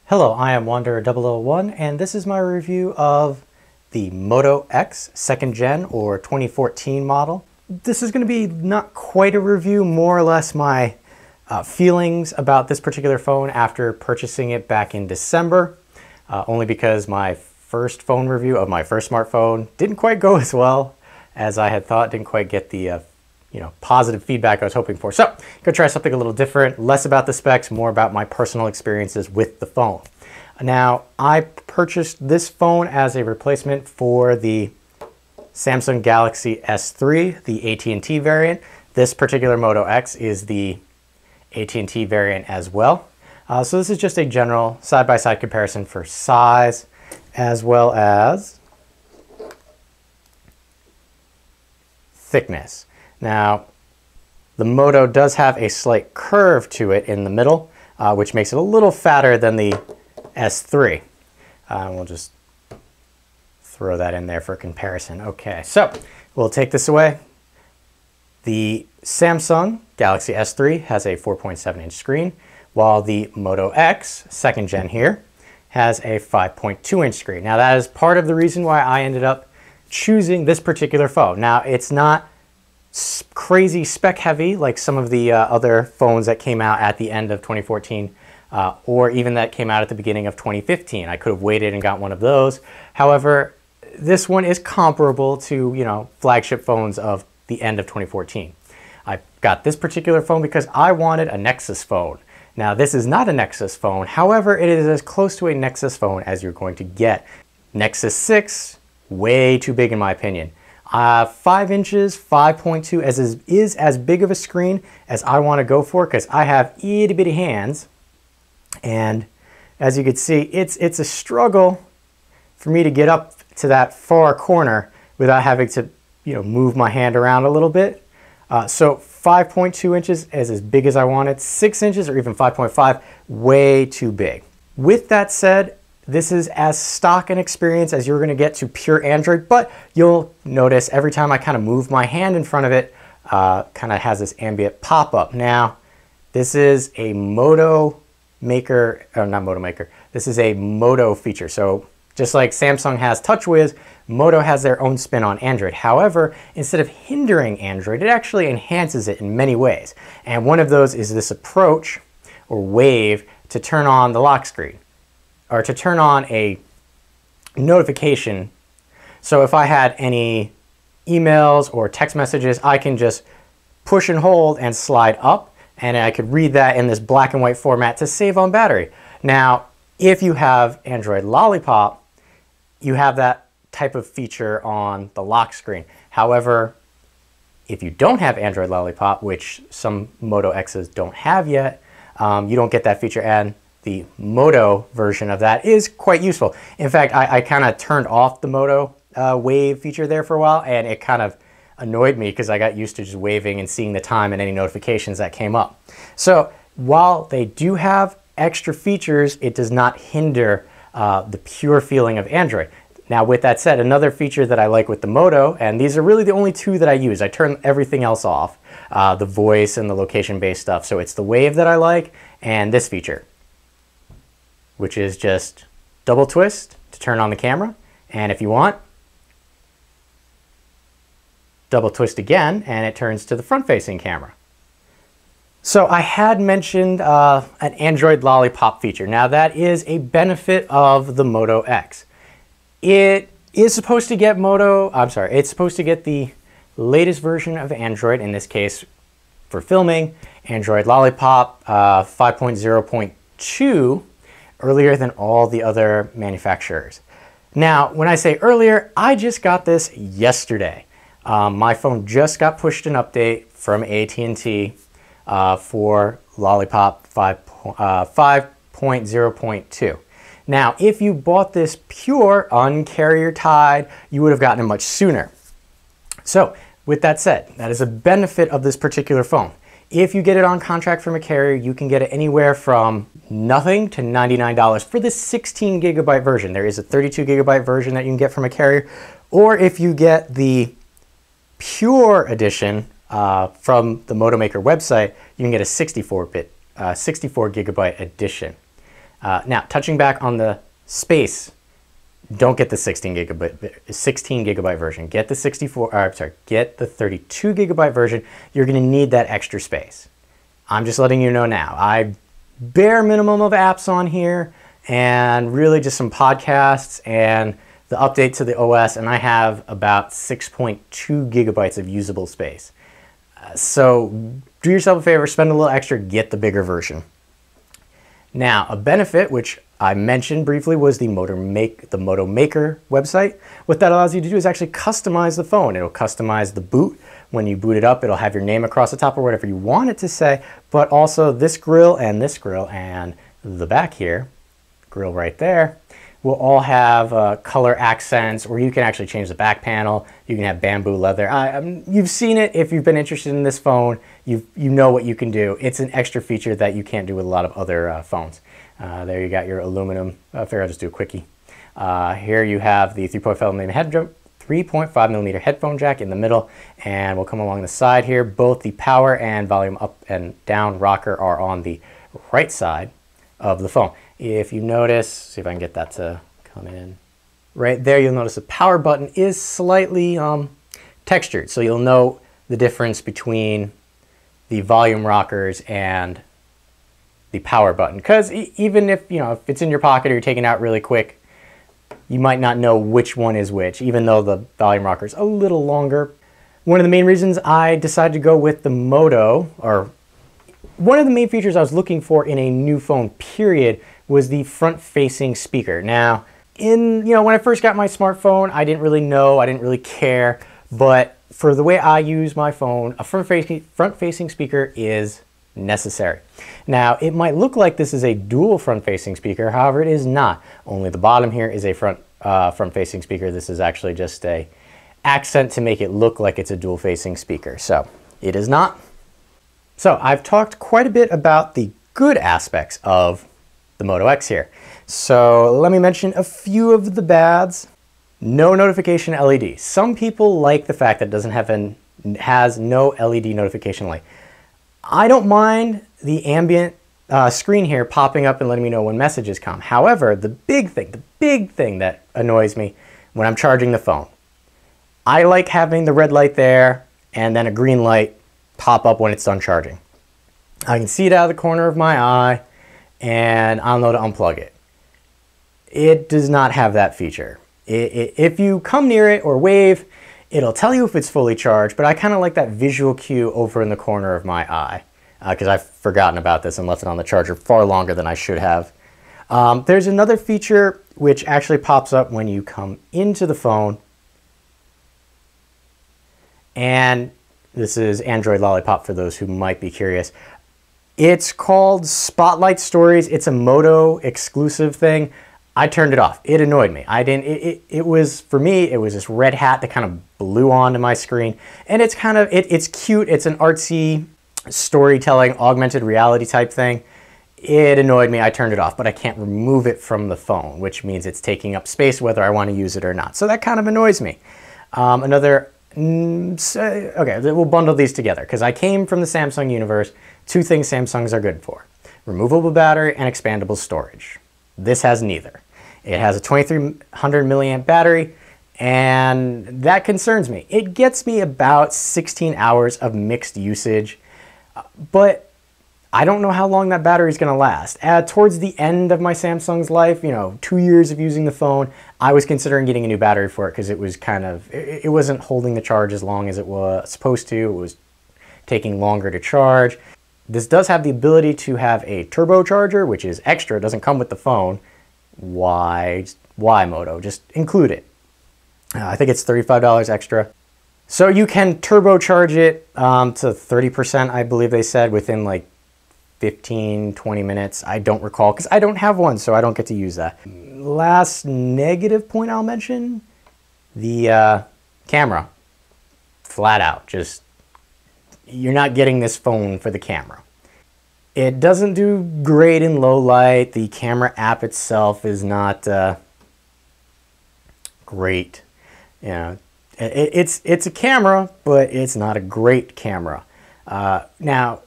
Hello, I am Wanderer001 and this is my review of the Moto X 2nd Gen or 2014 model. This is going to be not quite a review, more or less my feelings about this particular phone after purchasing it back in December, only because my first phone review of my first smartphone didn't quite go as well as I had thought, didn't quite get the positive feedback I was hoping for. So I'm gonna try something a little different, less about the specs, more about my personal experiences with the phone. Now, I purchased this phone as a replacement for the Samsung Galaxy S3, the AT&T variant. This particular Moto X is the AT&T variant as well. So this is just a general side-by-side comparison for size as well as thickness. Now, the Moto does have a slight curve to it in the middle, which makes it a little fatter than the S3. We'll just throw that in there for comparison. Okay, so we'll take this away. The Samsung Galaxy S3 has a 4.7-inch screen, while the Moto X 2nd Gen here has a 5.2-inch screen. Now, that is part of the reason why I ended up choosing this particular phone. Now, it's not crazy spec heavy like some of the other phones that came out at the end of 2014 or even that came out at the beginning of 2015. I could have waited and got one of those. However, this one is comparable to, flagship phones of the end of 2014. I got this particular phone because I wanted a Nexus phone. Now, this is not a Nexus phone. However, it is as close to a Nexus phone as you're going to get. Nexus 6, way too big in my opinion. 5 inches, 5.2 is as big of a screen as I want to go for because I have itty bitty hands, and as you can see, it's a struggle for me to get up to that far corner without having to move my hand around a little bit. So 5.2 inches is as big as I wanted. 6 inches or even 5.5, way too big. With that said, this is as stock an experience as you're going to get to pure Android, but you'll notice every time I kind of move my hand in front of it, kind of has this ambient pop-up. Now, this is a Moto Maker, or not Moto Maker, this is a Moto feature. So just like Samsung has TouchWiz, Moto has their own spin on Android. However, instead of hindering Android, it actually enhances it in many ways. And one of those is this approach or wave to turn on the lock screen, or to turn on a notification. So if I had any emails or text messages, I can just push and hold and slide up, and I could read that in this black and white format to save on battery. Now, if you have Android Lollipop, you have that type of feature on the lock screen. However, if you don't have Android Lollipop, which some Moto X's don't have yet, you don't get that feature, and the Moto version of that is quite useful. In fact, I kind of turned off the Moto wave feature there for a while, and it kind of annoyed me because I got used to just waving and seeing the time and any notifications that came up. So while they do have extra features, it does not hinder the pure feeling of Android. Now, with that said, another feature that I like with the Moto, and these are really the only two that I use, I turn everything else off, the voice and the location-based stuff. So it's the wave that I like, and this feature, which is just double twist to turn on the camera. And if you want, double twist again, and it turns to the front-facing camera. So I had mentioned an Android Lollipop feature. Now, that is a benefit of the Moto X. It is supposed to get it's supposed to get the latest version of Android, in this case, for filming, Android Lollipop 5.0.2, earlier than all the other manufacturers. Now, when I say earlier, I just got this yesterday. My phone just got pushed an update from AT&T for Lollipop 5.0.2. Now, if you bought this pure uncarrier tied, you would have gotten it much sooner. So, with that said, that is a benefit of this particular phone. If you get it on contract from a carrier, you can get it anywhere from nothing to $99 for the 16 gigabyte version. There is a 32 gigabyte version that you can get from a carrier, or if you get the Pure Edition from the Moto Maker website, you can get a 64 gigabyte edition. Now, touching back on the space, don't get the 16 gigabyte version. Get the get the 32 gigabyte version. You're going to need that extra space. I'm just letting you know now. I bare minimum of apps on here and really just some podcasts and the update to the OS, and I have about 6.2 gigabytes of usable space. So do yourself a favor, spend a little extra, get the bigger version. Now, a benefit, which I mentioned briefly, was the Moto Maker website. What that allows you to do is actually customize the phone. It'll customize the boot. When you boot it up, it'll have your name across the top or whatever you want it to say, but also this grill and the back here, grill right there, will all have color accents, or you can actually change the back panel. You can have bamboo leather. You've seen it if you've been interested in this phone. You know what you can do. It's an extra feature that you can't do with a lot of other phones. There you got your aluminum. I figure I'll just do a quickie. Here you have the 3.5 millimeter headphone jack in the middle, and we'll come along the side here. Both the power and volume up and down rocker are on the right side of the phone. If you notice, see if I can get that to come in. Right there, you'll notice the power button is slightly textured, so you'll know the difference between the volume rockers and the power button. Because even if, if it's in your pocket or you're taking it out really quick, you might not know which one is which, even though the volume rocker is a little longer. One of the main reasons I decided to go with the Moto, or one of the main features I was looking for in a new phone, period, was the front-facing speaker. Now, when I first got my smartphone, I didn't really know, I didn't really care, but for the way I use my phone, a front-facing speaker is necessary. Now, it might look like this is a dual front-facing speaker, however, it is not. Only the bottom here is a front-facing speaker. This is actually just a accent to make it look like it's a dual-facing speaker. So, it is not. So, I've talked quite a bit about the good aspects of the Moto X here. So, let me mention a few of the bads. No notification LED. Some people like the fact that it has no LED notification light. I don't mind the ambient screen here popping up and letting me know when messages come. However, the big thing that annoys me when I'm charging the phone, I like having the red light there and then a green light pop up when it's done charging. I can see it out of the corner of my eye and I'll know to unplug it. It does not have that feature. If you come near it or wave, it'll tell you if it's fully charged, but I kind of like that visual cue over in the corner of my eye because I've forgotten about this and left it on the charger far longer than I should have. There's another feature which actually pops up when you come into the phone, and this is Android Lollipop for those who might be curious. It's called Spotlight Stories. It's a Moto exclusive thing. I turned it off. It annoyed me. It was, for me, it was this red hat that kind of blew onto my screen. And it's kind of, it's cute. It's an artsy storytelling, augmented reality type thing. It annoyed me. I turned it off, but I can't remove it from the phone, which means it's taking up space whether I want to use it or not. So that kind of annoys me. Okay, we'll bundle these together because I came from the Samsung universe. Two things Samsungs are good for: removable battery and expandable storage. This has neither. It has a 2300 milliamp battery, and that concerns me. It gets me about 16 hours of mixed usage, but I don't know how long that battery is going to last. Towards the end of my Samsung's life, 2 years of using the phone, I was considering getting a new battery for it because it was it wasn't holding the charge as long as it was supposed to. It was taking longer to charge. This does have the ability to have a turbocharger, which is extra. It doesn't come with the phone. Why Moto? Just include it. I think it's $35 extra. So you can turbocharge it to 30%, I believe they said, within like 15, 20 minutes. I don't recall because I don't have one, so I don't get to use that. Last negative point I'll mention, the camera. Flat out, just you're not getting this phone for the camera. It doesn't do great in low light. The camera app itself is not great. It's a camera, but it's not a great camera. Now,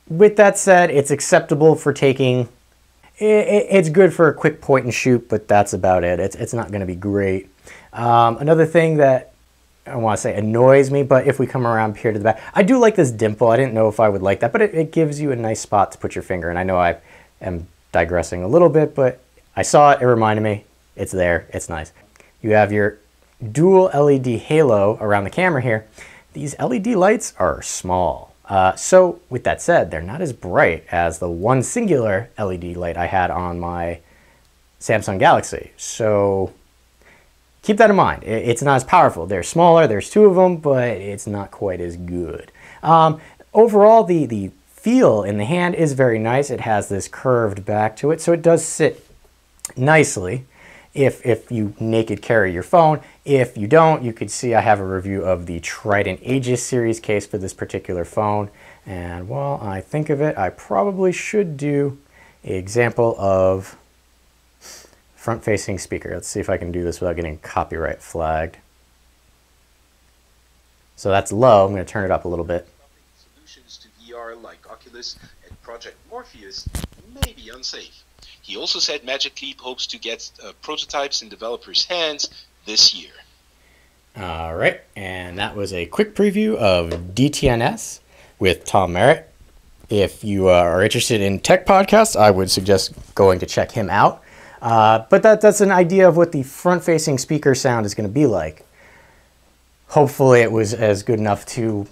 with that said, it's acceptable for taking It's good for a quick point and shoot, but that's about it. It's not going to be great. Another thing that I want to say annoys me, but if we come around here to the back, I do like this dimple. I didn't know if I would like that, but it gives you a nice spot to put your finger. And I know I am digressing a little bit, but I saw it, it reminded me, it's there, it's nice. You have your dual LED halo around the camera here. These LED lights are small. So with that said, they're not as bright as the one singular LED light I had on my Samsung Galaxy. So keep that in mind. It's not as powerful. They're smaller, there's two of them, but it's not quite as good. Overall, the feel in the hand is very nice. It has this curved back to it, so it does sit nicely if you naked carry your phone. If you don't, you could see I have a review of the Trident Aegis series case for this particular phone. And while I think of it, I probably should do an example of front-facing speaker. Let's see if I can do this without getting copyright flagged. So that's low. I'm going to turn it up a little bit. Solutions to VR like Oculus and Project Morpheus may be unsafe. He also said Magic Leap hopes to get prototypes in developers' hands this year. All right, and that was a quick preview of DTNS with Tom Merritt. If you are interested in tech podcasts, I would suggest going to check him out. But that's an idea of what the front-facing speaker sound is going to be like. Hopefully it was as good enough to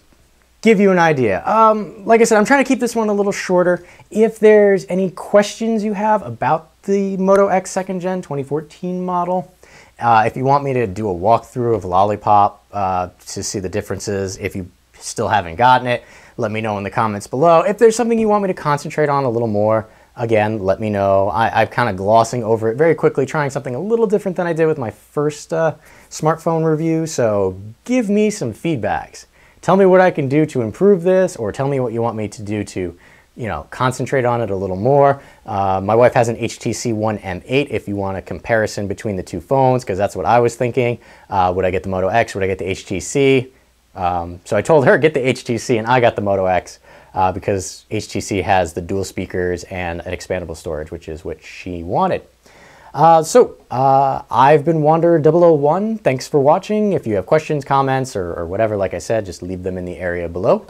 give you an idea. Like I said, I'm trying to keep this one a little shorter. If there's any questions you have about the Moto X 2nd Gen 2014 model, if you want me to do a walkthrough of Lollipop to see the differences, if you still haven't gotten it, let me know in the comments below. If there's something you want me to concentrate on a little more, again, let me know. I'm kind of glossing over it very quickly, trying something a little different than I did with my first smartphone review, so give me some feedbacks. Tell me what I can do to improve this, or tell me what you want me to do to, concentrate on it a little more. My wife has an HTC One M8 if you want a comparison between the two phones, because that's what I was thinking. Would I get the Moto X? Would I get the HTC? So I told her, get the HTC, and I got the Moto X because HTC has the dual speakers and an expandable storage, which is what she wanted. I've been Wander001. Thanks for watching. If you have questions, comments, or whatever, like I said, just leave them in the area below.